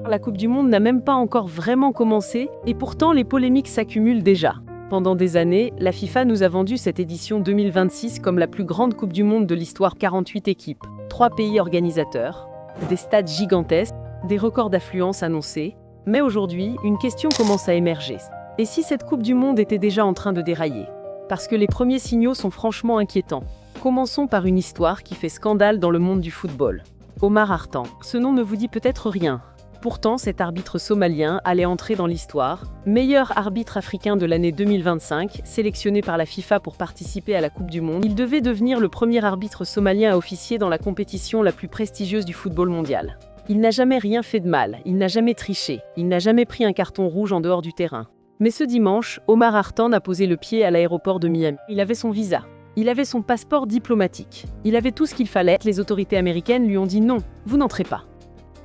La Coupe du Monde n'a même pas encore vraiment commencé, et pourtant les polémiques s'accumulent déjà. Pendant des années, la FIFA nous a vendu cette édition 2026 comme la plus grande Coupe du Monde de l'histoire. 48 équipes, 3 pays organisateurs, des stades gigantesques, des records d'affluence annoncés. Mais aujourd'hui, une question commence à émerger. Et si cette Coupe du Monde était déjà en train de dérailler? Parce que les premiers signaux sont franchement inquiétants. Commençons par une histoire qui fait scandale dans le monde du football. Omar Hartan, ce nom ne vous dit peut-être rien. Pourtant, cet arbitre somalien allait entrer dans l'histoire, meilleur arbitre africain de l'année 2025, sélectionné par la FIFA pour participer à la Coupe du Monde. Il devait devenir le premier arbitre somalien à officier dans la compétition la plus prestigieuse du football mondial. Il n'a jamais rien fait de mal, il n'a jamais triché, il n'a jamais pris un carton rouge en dehors du terrain. Mais ce dimanche, Omar Hartan a posé le pied à l'aéroport de Miami. Il avait son visa. Il avait son passeport diplomatique. Il avait tout ce qu'il fallait. Les autorités américaines lui ont dit non, vous n'entrez pas.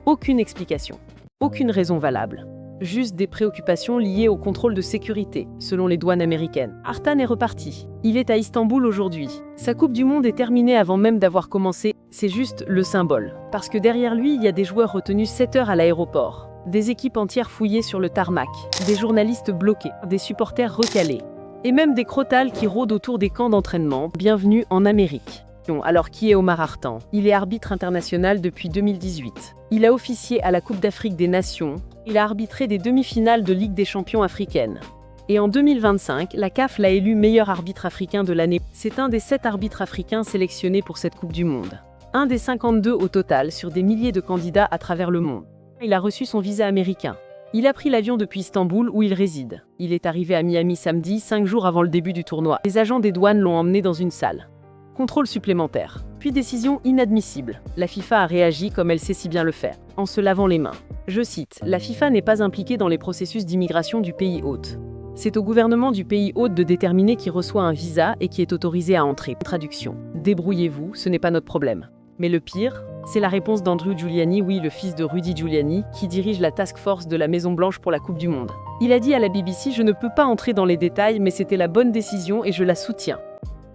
Aucune explication. Aucune raison valable. Juste des préoccupations liées au contrôle de sécurité, selon les douanes américaines. Hartan est reparti. Il est à Istanbul aujourd'hui. Sa Coupe du Monde est terminée avant même d'avoir commencé. C'est juste le symbole. Parce que derrière lui, il y a des joueurs retenus 7 heures à l'aéroport. Des équipes entières fouillées sur le tarmac. Des journalistes bloqués. Des supporters recalés. Et même des crotales qui rôdent autour des camps d'entraînement. Bienvenue en Amérique. Alors qui est Omar Hartan? Il est arbitre international depuis 2018. Il a officié à la Coupe d'Afrique des Nations. Il a arbitré des demi-finales de Ligue des champions africaine. Et en 2025, la CAF l'a élu meilleur arbitre africain de l'année. C'est un des 7 arbitres africains sélectionnés pour cette Coupe du Monde. Un des 52 au total sur des milliers de candidats à travers le monde. Il a reçu son visa américain. Il a pris l'avion depuis Istanbul où il réside. Il est arrivé à Miami samedi, 5 jours avant le début du tournoi. Les agents des douanes l'ont emmené dans une salle. Contrôle supplémentaire. Puis décision inadmissible. La FIFA a réagi comme elle sait si bien le faire, en se lavant les mains. Je cite, « La FIFA n'est pas impliquée dans les processus d'immigration du pays hôte. C'est au gouvernement du pays hôte de déterminer qui reçoit un visa et qui est autorisé à entrer. » Traduction. Débrouillez-vous, ce n'est pas notre problème. Mais le pire, c'est la réponse d'Andrew Giuliani, oui, le fils de Rudy Giuliani, qui dirige la task force de la Maison-Blanche pour la Coupe du Monde. Il a dit à la BBC « Je ne peux pas entrer dans les détails, mais c'était la bonne décision et je la soutiens. »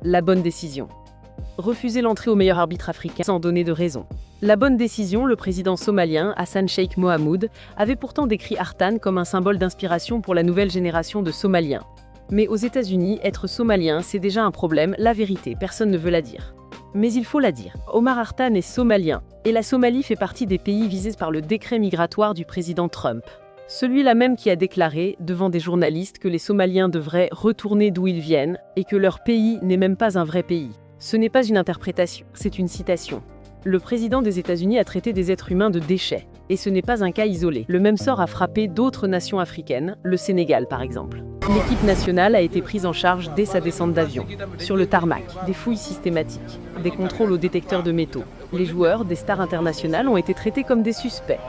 La bonne décision. Refuser l'entrée au meilleur arbitre africain sans donner de raison. La bonne décision, le président somalien, Hassan Sheikh Mohamud, avait pourtant décrit Hartan comme un symbole d'inspiration pour la nouvelle génération de Somaliens. Mais aux États-Unis, être somalien, c'est déjà un problème, la vérité, personne ne veut la dire. Mais il faut la dire. Omar Hartan est somalien, et la Somalie fait partie des pays visés par le décret migratoire du président Trump. Celui-là même qui a déclaré, devant des journalistes, que les Somaliens devraient retourner d'où ils viennent, et que leur pays n'est même pas un vrai pays. Ce n'est pas une interprétation, c'est une citation. Le président des États-Unis a traité des êtres humains de déchets. Et ce n'est pas un cas isolé. Le même sort a frappé d'autres nations africaines, le Sénégal par exemple. L'équipe nationale a été prise en charge dès sa descente d'avion. Sur le tarmac, des fouilles systématiques, des contrôles aux détecteurs de métaux. Les joueurs, des stars internationales, ont été traités comme des suspects.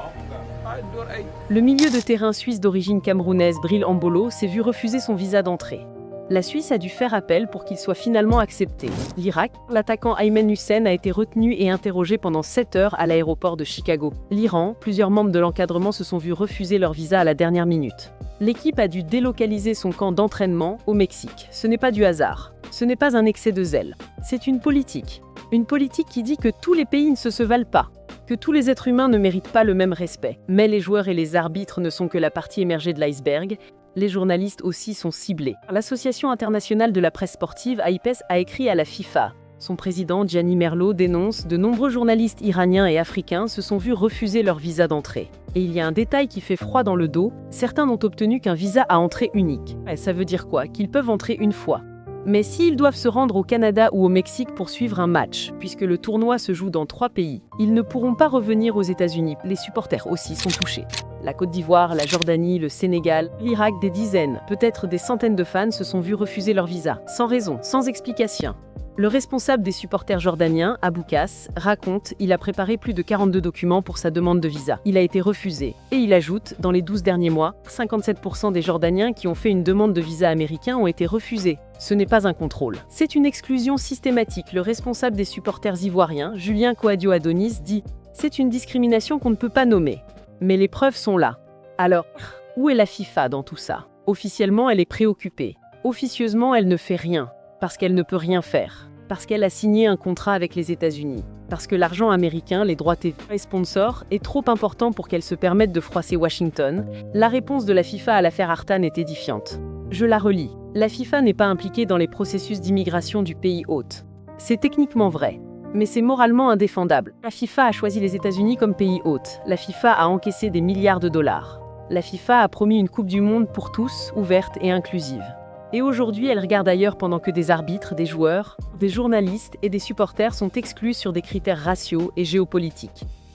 Le milieu de terrain suisse d'origine camerounaise Bril Ambolo s'est vu refuser son visa d'entrée. La Suisse a dû faire appel pour qu'il soit finalement accepté. L'Irak, l'attaquant Aymen Hussein a été retenu et interrogé pendant 7 heures à l'aéroport de Chicago. L'Iran, plusieurs membres de l'encadrement se sont vus refuser leur visa à la dernière minute. L'équipe a dû délocaliser son camp d'entraînement au Mexique. Ce n'est pas du hasard. Ce n'est pas un excès de zèle. C'est une politique. Une politique qui dit que tous les pays ne se valent pas. Que tous les êtres humains ne méritent pas le même respect. Mais les joueurs et les arbitres ne sont que la partie émergée de l'iceberg. Les journalistes aussi sont ciblés. L'Association internationale de la presse sportive, AIPES, a écrit à la FIFA. Son président, Gianni Merlo, dénonce « De nombreux journalistes iraniens et africains se sont vus refuser leur visa d'entrée. Et il y a un détail qui fait froid dans le dos, certains n'ont obtenu qu'un visa à entrée unique. » Ça veut dire quoi? Qu'ils peuvent entrer une fois. Mais s'ils doivent se rendre au Canada ou au Mexique pour suivre un match, puisque le tournoi se joue dans 3 pays, ils ne pourront pas revenir aux États-Unis. Les supporters aussi sont touchés. La Côte d'Ivoire, la Jordanie, le Sénégal, l'Irak, des dizaines, peut-être des centaines de fans se sont vus refuser leur visa, sans raison, sans explication. Le responsable des supporters jordaniens, Abou Kass, raconte « Il a préparé plus de 42 documents pour sa demande de visa. Il a été refusé. » Et il ajoute « Dans les 12 derniers mois, 57% des Jordaniens qui ont fait une demande de visa américain ont été refusés. Ce n'est pas un contrôle. C'est une exclusion systématique. » Le responsable des supporters ivoiriens, Julien Coadio-Adonis, dit « C'est une discrimination qu'on ne peut pas nommer. Mais les preuves sont là. » Alors, où est la FIFA dans tout ça? Officiellement, elle est préoccupée. Officieusement, elle ne fait rien. Parce qu'elle ne peut rien faire. Parce qu'elle a signé un contrat avec les États-Unis. Parce que l'argent américain, les droits TV et sponsors, est trop important pour qu'elle se permette de froisser Washington. La réponse de la FIFA à l'affaire Artan est édifiante. Je la relis. La FIFA n'est pas impliquée dans les processus d'immigration du pays hôte. C'est techniquement vrai, mais c'est moralement indéfendable. La FIFA a choisi les États-Unis comme pays hôte. La FIFA a encaissé des milliards de dollars. La FIFA a promis une Coupe du Monde pour tous, ouverte et inclusive. Et aujourd'hui, elle regarde ailleurs pendant que des arbitres, des joueurs, des journalistes et des supporters sont exclus sur des critères raciaux et géopolitiques.